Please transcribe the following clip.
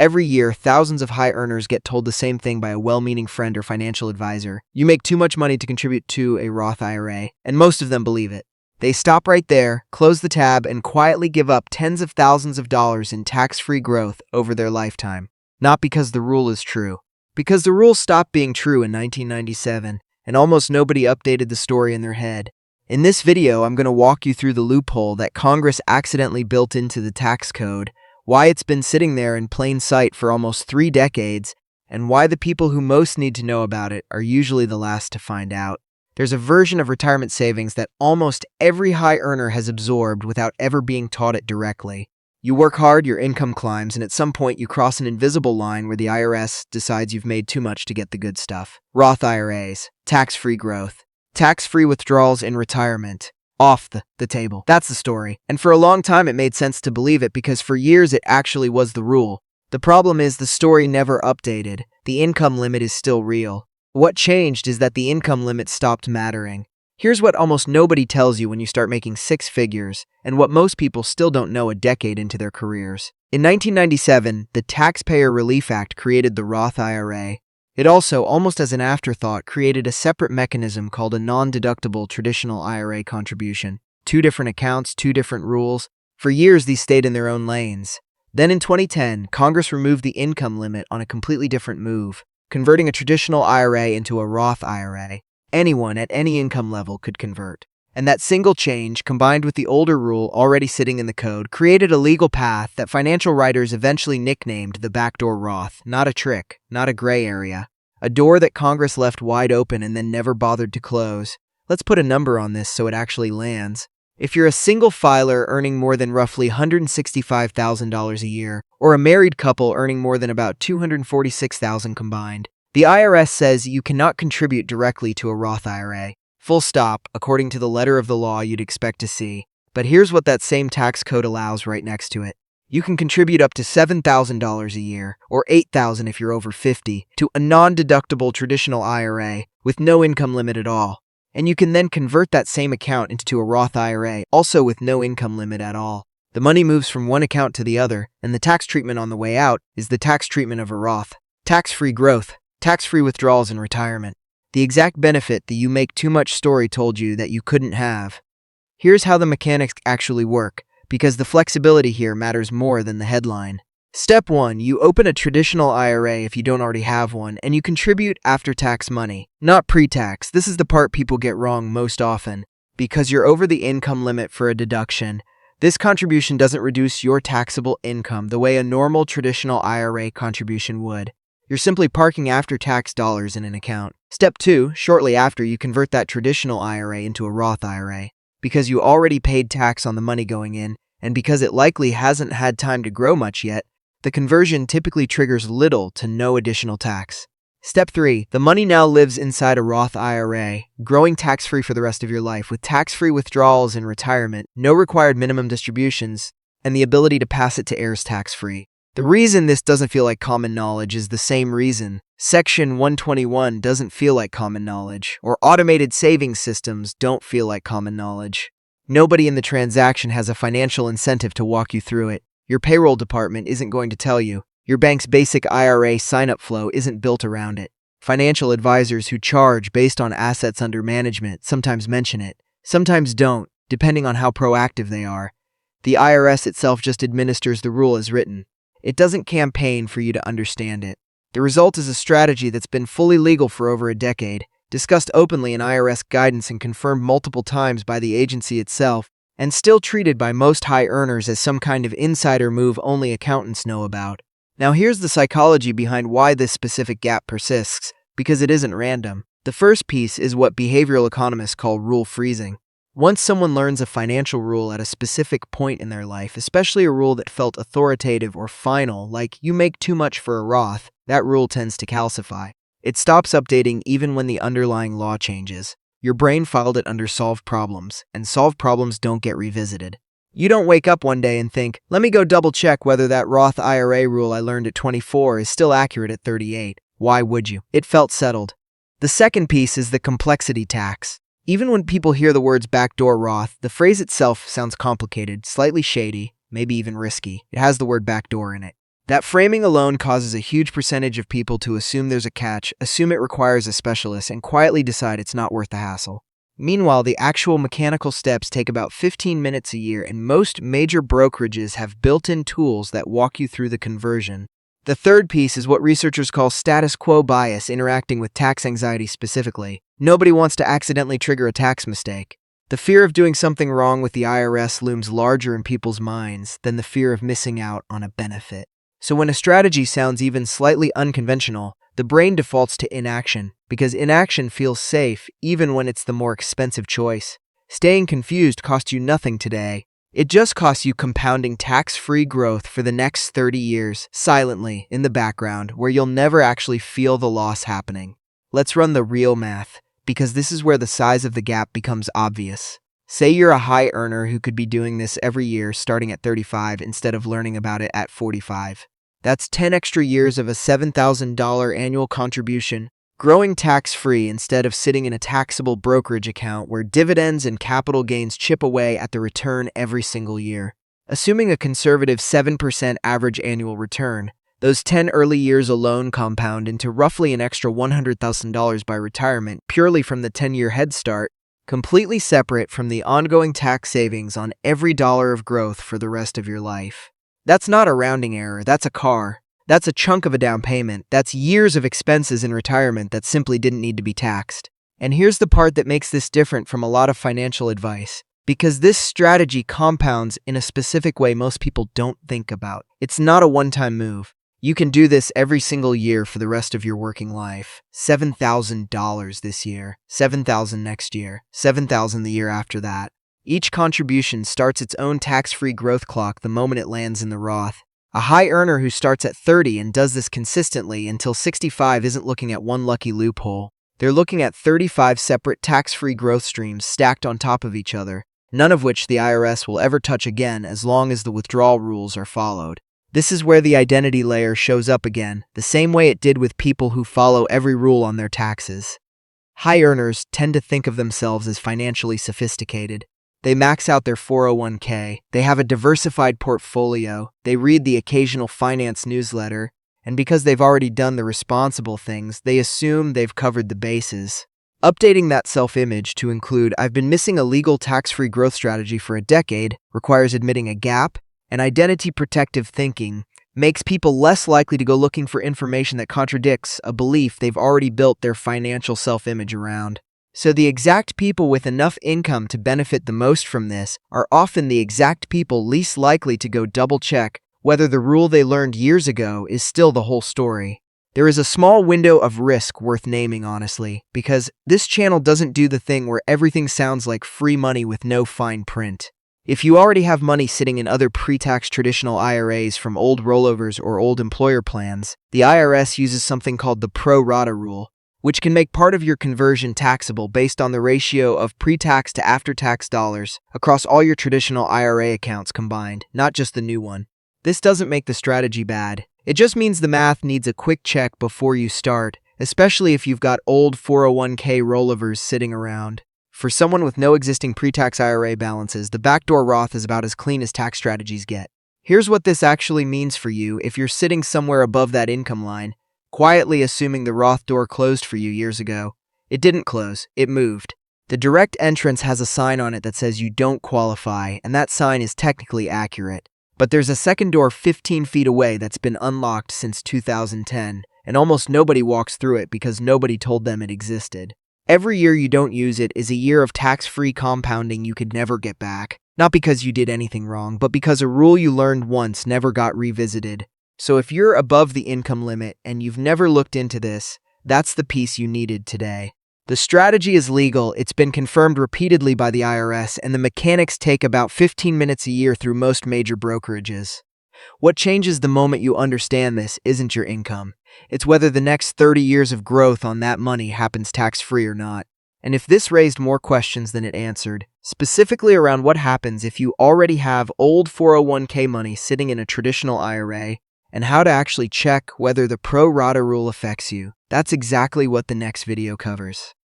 Every year, thousands of high earners get told the same thing by a well-meaning friend or financial advisor. You make too much money to contribute to a Roth IRA, and most of them believe it. They stop right there, close the tab, and quietly give up tens of thousands of dollars in tax-free growth over their lifetime. Not because the rule is true. Because the rule stopped being true in 1997, and almost nobody updated the story in their head. In this video, I'm going to walk you through the loophole that Congress accidentally built into the tax code, why it's been sitting there in plain sight for almost 3 decades, and why the people who most need to know about it are usually the last to find out. There's a version of retirement savings that almost every high earner has absorbed without ever being taught it directly. You work hard, your income climbs, and at some point you cross an invisible line where the IRS decides you've made too much to get the good stuff. Roth IRAs, tax-free growth, tax-free withdrawals in retirement. Off the table. That's the story. And for a long time it made sense to believe it because for years it actually was the rule. The problem is the story never updated. The income limit is still real. What changed is that the income limit stopped mattering. Here's what almost nobody tells you when you start making 6 figures, and what most people still don't know a decade into their careers. In 1997, the Taxpayer Relief Act created the Roth IRA. It also, almost as an afterthought, created a separate mechanism called a non-deductible traditional IRA contribution. 2 different accounts, 2 different rules. For years, these stayed in their own lanes. Then in 2010, Congress removed the income limit on a completely different move, converting a traditional IRA into a Roth IRA. Anyone at any income level could convert. And that single change, combined with the older rule already sitting in the code, created a legal path that financial writers eventually nicknamed the Backdoor Roth. Not a trick, not a gray area. A door that Congress left wide open and then never bothered to close. Let's put a number on this so it actually lands. If you're a single filer earning more than roughly $165,000 a year, or a married couple earning more than about $246,000 combined, the IRS says you cannot contribute directly to a Roth IRA. Full stop, according to the letter of the law you'd expect to see. But here's what that same tax code allows right next to it. You can contribute up to $7,000 a year, or $8,000 if you're over 50, to a non-deductible traditional IRA with no income limit at all. And you can then convert that same account into a Roth IRA, also with no income limit at all. The money moves from one account to the other, and the tax treatment on the way out is the tax treatment of a Roth. Tax-free growth, tax-free withdrawals in retirement. The exact benefit the "you make too much" story told you that you couldn't have. Here's how the mechanics actually work, because the flexibility here matters more than the headline. Step 1. You open a traditional IRA if you don't already have one, and you contribute after-tax money, not pre-tax. This is the part people get wrong most often. Because you're over the income limit for a deduction, this contribution doesn't reduce your taxable income the way a normal traditional IRA contribution would. You're simply parking after-tax dollars in an account. Step 2, shortly after, you convert that traditional IRA into a Roth IRA. Because you already paid tax on the money going in, and because it likely hasn't had time to grow much yet, the conversion typically triggers little to no additional tax. Step 3, the money now lives inside a Roth IRA, growing tax-free for the rest of your life, with tax-free withdrawals in retirement, no required minimum distributions, and the ability to pass it to heirs tax-free. The reason this doesn't feel like common knowledge is the same reason Section 121 doesn't feel like common knowledge, or automated savings systems don't feel like common knowledge. Nobody in the transaction has a financial incentive to walk you through it. Your payroll department isn't going to tell you. Your bank's basic IRA sign-up flow isn't built around it. Financial advisors who charge based on assets under management sometimes mention it, sometimes don't, depending on how proactive they are. The IRS itself just administers the rule as written. It doesn't campaign for you to understand it. The result is a strategy that's been fully legal for over a decade, discussed openly in IRS guidance and confirmed multiple times by the agency itself, and still treated by most high earners as some kind of insider move only accountants know about. Now here's the psychology behind why this specific gap persists, because it isn't random. The first piece is what behavioral economists call rule freezing. Once someone learns a financial rule at a specific point in their life, especially a rule that felt authoritative or final, like you make too much for a Roth, that rule tends to calcify. It stops updating even when the underlying law changes. Your brain filed it under solved problems, and solved problems don't get revisited. You don't wake up one day and think, let me go double check whether that Roth IRA rule I learned at 24 is still accurate at 38. Why would you? It felt settled. The second piece is the complexity tax. Even when people hear the words backdoor Roth, the phrase itself sounds complicated, slightly shady, maybe even risky. It has the word backdoor in it. That framing alone causes a huge percentage of people to assume there's a catch, assume it requires a specialist, and quietly decide it's not worth the hassle. Meanwhile, the actual mechanical steps take about 15 minutes a year, and most major brokerages have built-in tools that walk you through the conversion. The third piece is what researchers call status quo bias, interacting with tax anxiety specifically. Nobody wants to accidentally trigger a tax mistake. The fear of doing something wrong with the IRS looms larger in people's minds than the fear of missing out on a benefit. So when a strategy sounds even slightly unconventional, the brain defaults to inaction, because inaction feels safe even when it's the more expensive choice. Staying confused costs you nothing today. It just costs you compounding tax-free growth for the next 30 years, silently, in the background, where you'll never actually feel the loss happening. Let's run the real math, because this is where the size of the gap becomes obvious. Say you're a high earner who could be doing this every year starting at 35 instead of learning about it at 45. That's 10 extra years of a $7,000 annual contribution, growing tax-free instead of sitting in a taxable brokerage account where dividends and capital gains chip away at the return every single year. Assuming a conservative 7% average annual return, those 10 early years alone compound into roughly an extra $100,000 by retirement purely from the 10-year head start, completely separate from the ongoing tax savings on every dollar of growth for the rest of your life. That's not a rounding error, that's a car. That's a chunk of a down payment. That's years of expenses in retirement that simply didn't need to be taxed. And here's the part that makes this different from a lot of financial advice. Because this strategy compounds in a specific way most people don't think about. It's not a one-time move. You can do this every single year for the rest of your working life. $7,000 this year, $7,000 next year, $7,000 the year after that. Each contribution starts its own tax-free growth clock the moment it lands in the Roth. A high earner who starts at 30 and does this consistently until 65 isn't looking at one lucky loophole. They're looking at 35 separate tax-free growth streams stacked on top of each other, none of which the IRS will ever touch again as long as the withdrawal rules are followed. This is where the identity layer shows up again, the same way it did with people who follow every rule on their taxes. High earners tend to think of themselves as financially sophisticated. They max out their 401k, they have a diversified portfolio, they read the occasional finance newsletter, and because they've already done the responsible things, they assume they've covered the bases. Updating that self-image to include "I've been missing a legal tax-free growth strategy for a decade" requires admitting a gap, and identity-protective thinking makes people less likely to go looking for information that contradicts a belief they've already built their financial self-image around. So the exact people with enough income to benefit the most from this are often the exact people least likely to go double-check whether the rule they learned years ago is still the whole story. There is a small window of risk worth naming, honestly, because this channel doesn't do the thing where everything sounds like free money with no fine print. If you already have money sitting in other pre-tax traditional IRAs from old rollovers or old employer plans, the IRS uses something called the pro rata rule, which can make part of your conversion taxable based on the ratio of pre-tax to after-tax dollars across all your traditional IRA accounts combined, not just the new one. This doesn't make the strategy bad. It just means the math needs a quick check before you start, especially if you've got old 401k rollovers sitting around. For someone with no existing pre-tax IRA balances, the backdoor Roth is about as clean as tax strategies get. Here's what this actually means for you if you're sitting somewhere above that income line, quietly assuming the Roth door closed for you years ago. It didn't close, it moved. The direct entrance has a sign on it that says you don't qualify, and that sign is technically accurate. But there's a second door 15 feet away that's been unlocked since 2010, and almost nobody walks through it because nobody told them it existed. Every year you don't use it is a year of tax-free compounding you could never get back. Not because you did anything wrong, but because a rule you learned once never got revisited. So if you're above the income limit and you've never looked into this, that's the piece you needed today. The strategy is legal, it's been confirmed repeatedly by the IRS, and the mechanics take about 15 minutes a year through most major brokerages. What changes the moment you understand this isn't your income. It's whether the next 30 years of growth on that money happens tax-free or not. And if this raised more questions than it answered, specifically around what happens if you already have old 401k money sitting in a traditional IRA, and how to actually check whether the pro rata rule affects you, that's exactly what the next video covers.